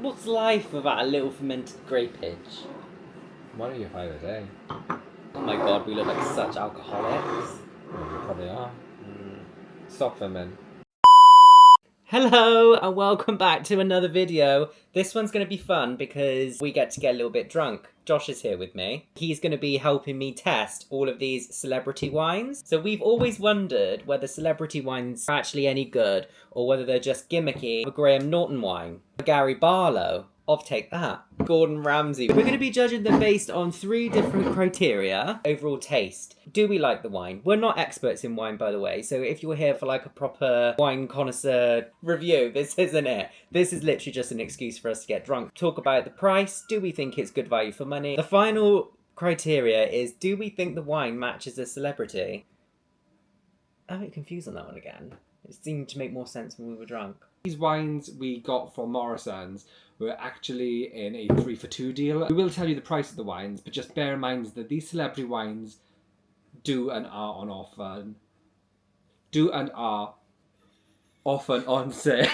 What's life without a little fermented grapage? What are you 5 a day? Oh my god, we look like such alcoholics. Well, you probably are. Stop them, man. Hello and welcome back to another video. This one's going to be fun because we get to get a little bit drunk. Josh is here with me. He's going to be helping me test all of these celebrity wines. So we've always wondered whether celebrity wines are actually any good or whether they're just gimmicky. A Graham Norton wine, a Gary Barlow. I'll take that. Gordon Ramsay. We're going to be judging them based on 3 different criteria. Overall taste. Do we like the wine? We're not experts in wine, by the way, so if you're here for like a proper wine connoisseur review, this isn't it. This is literally just an excuse for us to get drunk. Talk about the price. Do we think it's good value for money? The final criteria is, do we think the wine matches a celebrity? I'm a bit confused on that one again. It seemed to make more sense when we were drunk. These wines we got from Morrison's were actually in a 3 for 2 deal. We will tell you the price of the wines, but just bear in mind that these celebrity wines do and are on offer. Often on sale.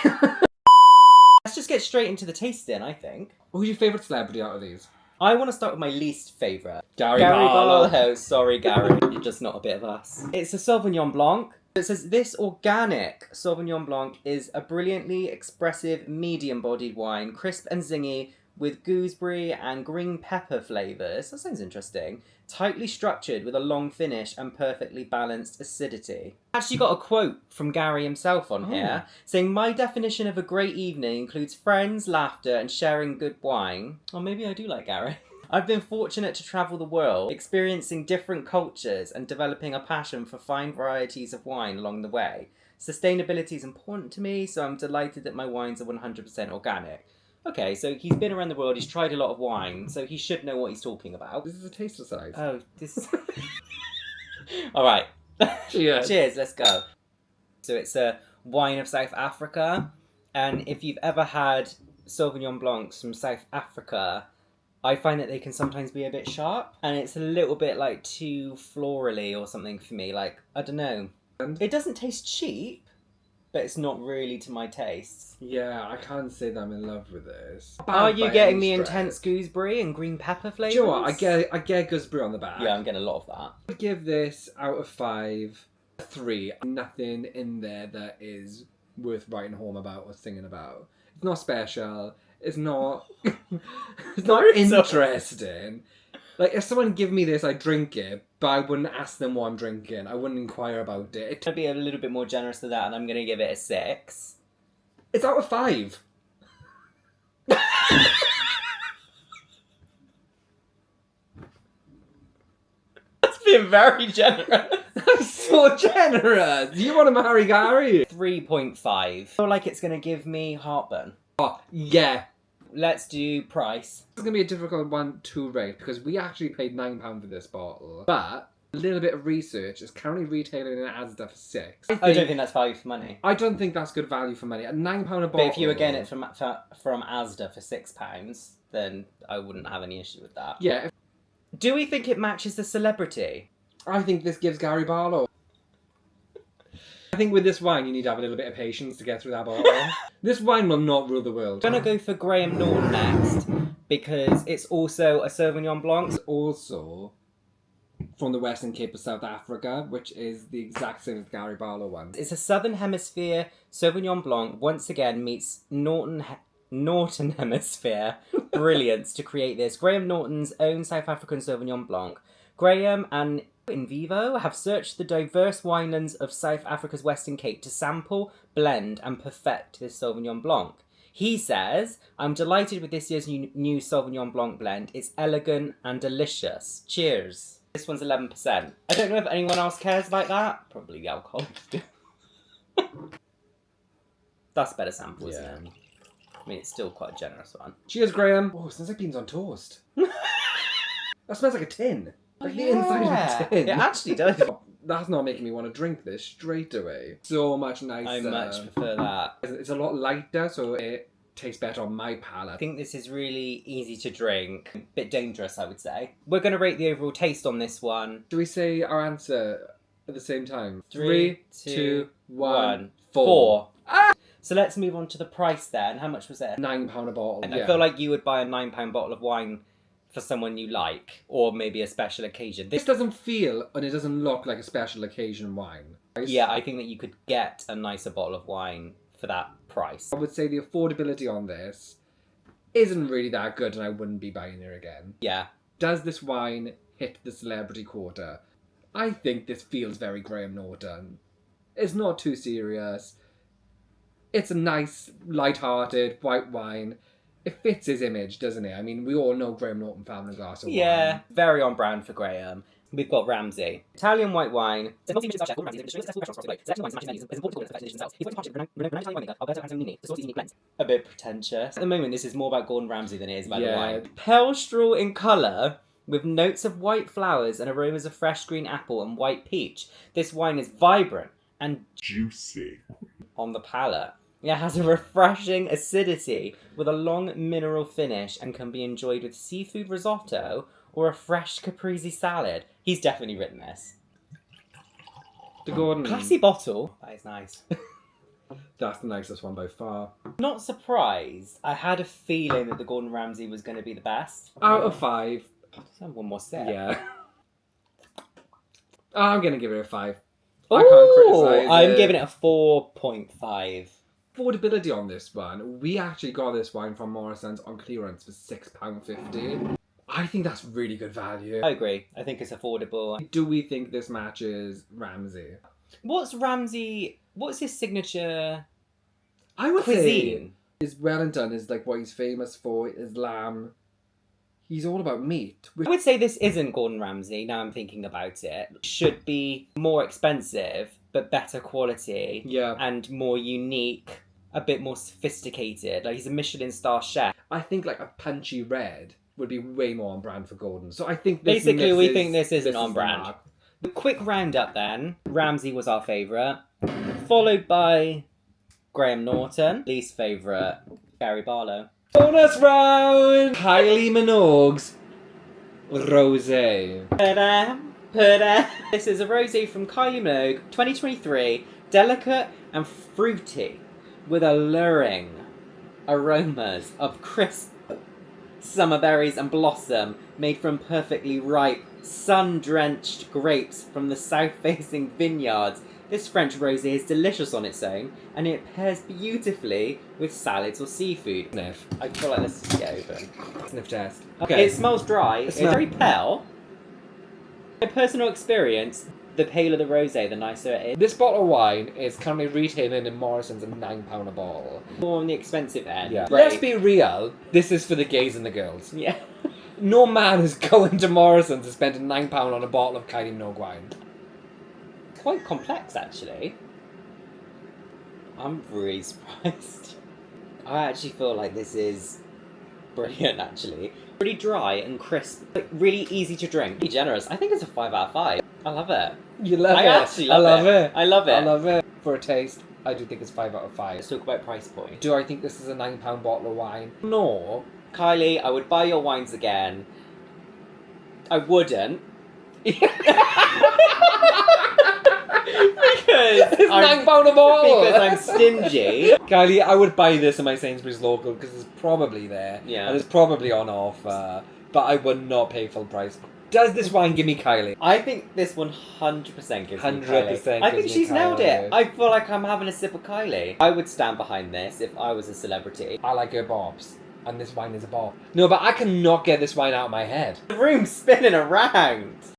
Let's just get straight into the tasting, I think. Who's your favourite celebrity out of these? I want to start with my least favourite. Gary Barlow. Sorry, Gary. You're just not a bit of us. It's a Sauvignon Blanc. It says, this organic Sauvignon Blanc is a brilliantly expressive, medium-bodied wine, crisp and zingy, with gooseberry and green pepper flavours. That sounds interesting. Tightly structured with a long finish and perfectly balanced acidity. Actually got a quote from Gary himself on here, saying, my definition of a great evening includes friends, laughter and sharing good wine. Or maybe I do like Gary. I've been fortunate to travel the world, experiencing different cultures and developing a passion for fine varieties of wine along the way. Sustainability is important to me, so I'm delighted that my wines are 100% organic. Okay, so he's been around the world, he's tried a lot of wine, so he should know what he's talking about. This is a taster size. Oh, this is... Alright. Cheers. Cheers, let's go. So it's a wine of South Africa, and if you've ever had Sauvignon Blancs from South Africa, I find that they can sometimes be a bit sharp, and it's a little bit like too florally or something for me. Like, I don't know. It doesn't taste cheap, but it's not really to my tastes. Yeah, I can't say that I'm in love with this. Are you getting the intense gooseberry and green pepper flavours? Do you know what? I get gooseberry on the back. Yeah, I'm getting a lot of that. I give this out of 5 a 3. Nothing in there that is worth writing home about or singing about. It's not special. It's not. It's not interesting. Like, if someone give me this, I'd drink it, but I wouldn't ask them what I'm drinking. I wouldn't inquire about it. I'm going to be a little bit more generous than that, and I'm going to give it a 6. It's out of 5. That's been very generous. That's so generous. You want to marry Gary? 3.5. I feel like it's going to give me heartburn. Oh, yeah. Let's do price. It's going to be a difficult one to rate because we actually paid £9 for this bottle. But a little bit of research is currently retailing in Asda for 6. I don't think that's value for money. I don't think that's good value for money. At £9 a bottle. But if you were getting it from Asda for £6, then I wouldn't have any issue with that. Yeah. Do we think it matches the celebrity? I think this gives Gary Barlow. I think with this wine, you need to have a little bit of patience to get through that bottle. This wine will not rule the world. I'm going to go for Graham Norton next, because it's also a Sauvignon Blanc. It's also from the Western Cape of South Africa, which is the exact same as the Gary Barlow one. It's a Southern Hemisphere Sauvignon Blanc, once again meets Northern Hemisphere brilliance to create this. Graham Norton's own South African Sauvignon Blanc. Graham and In Vivo have searched the diverse winelands of South Africa's Western Cape to sample, blend and perfect this Sauvignon Blanc. He says, I'm delighted with this year's new Sauvignon Blanc blend. It's elegant and delicious. Cheers. This one's 11%. I don't know if anyone else cares like that. Probably the alcohol. That's a better sample, isn't it? I mean, it's still quite a generous one. Cheers, Graham. Oh, it smells like beans on toast. That smells like a tin. Like the inside of a tin. It actually does. That's not making me want to drink this straight away. So much nicer. I much prefer that. It's a lot lighter, so it tastes better on my palate. I think this is really easy to drink. A bit dangerous, I would say. We're going to rate the overall taste on this one. Do we say our answer at the same time? 3, 2, 1, 4. Ah! So let's move on to the price then. How much was it? £9 a bottle. And yeah. I feel like you would buy a £9 bottle of wine for someone you like, or maybe a special occasion. This doesn't feel and it doesn't look like a special occasion wine. Yeah, I think that you could get a nicer bottle of wine for that price. I would say the affordability on this isn't really that good and I wouldn't be buying it again. Yeah. Does this wine hit the celebrity quota? I think this feels very Graham Norton. It's not too serious. It's a nice, light-hearted, white wine. It fits his image, doesn't it? I mean, we all know Graham Norton found a glass of wine. Very on brand for Graham. We've got Ramsey. Italian white wine. A bit pretentious. At the moment, this is more about Gordon Ramsay than it is about the wine. Pale straw in colour, with notes of white flowers and aromas of fresh green apple and white peach. This wine is vibrant and juicy on the palate. It has a refreshing acidity with a long mineral finish and can be enjoyed with seafood risotto or a fresh caprese salad. He's definitely written this. The Gordon. Classy bottle. That is nice. That's the nicest one by far. Not surprised. I had a feeling that the Gordon Ramsay was going to be the best. Out of 5. Let's have one more sip. Yeah. I'm going to give it a 5. I can't criticise it. I'm giving it a 4.5. Affordability on this one. We actually got this wine from Morrison's on clearance for £6.50. I think that's really good value. I agree. I think it's affordable. Do we think this matches Ramsay? What's his signature I would cuisine? Say his Wellington is like what he's famous for, is lamb. He's all about meat. I would say this isn't Gordon Ramsay, now I'm thinking about it. Should be more expensive, but better quality. Yeah. And more unique, a bit more sophisticated. Like, he's a Michelin star chef. I think like a punchy red would be way more on brand for Gordon. So I think this Basically, we think this isn't on the brand. mark. The quick roundup then. Ramsay was our favourite. Followed by Graham Norton. Least favourite, Gary Barlow. Bonus round! Kylie Minogue's Rosé. This is a rosé from Kylie Minogue, 2023. Delicate and fruity, with alluring aromas of crisp summer berries and blossom, made from perfectly ripe, sun-drenched grapes from the south-facing vineyards. This French rosé is delicious on its own, and it pairs beautifully with salads or seafood. Sniff. I feel like this is get open. Sniff test. Okay. It smells dry. It's very pale. My personal experience, the paler the rosé, the nicer it is. This bottle of wine is currently retailing in Morrison's at £9 a bottle. More on the expensive end. Yeah. Right. Let's be real. This is for the gays and the girls. Yeah. No man is going to Morrison's to spend £9 on a bottle of Kylie Minogue wine. Quite complex, actually. I'm really surprised. I actually feel like this is brilliant, actually. Pretty dry and crisp. Like, really easy to drink. Pretty generous. I think it's a 5 out of 5. I love it. You love it. I actually love I love it. I love it. I love it. For a taste, I do think it's 5 out of 5. Let's talk about price point. Do I think this is a £9 bottle of wine? No. Kylie, I would buy your wines again. I wouldn't. Because It's £9 a bottle! Because I'm stingy. Kylie, I would buy this in my Sainsbury's local because it's probably there. Yeah. And it's probably on offer. But I would not pay full price. Does this wine give me Kylie? I think this 100% gives me Kylie. 100% I think gives me she's nailed it. Kylie. I feel like I'm having a sip of Kylie. I would stand behind this if I was a celebrity. I like her bobs. And this wine is a bob. No, but I cannot get this wine out of my head. The room's spinning around.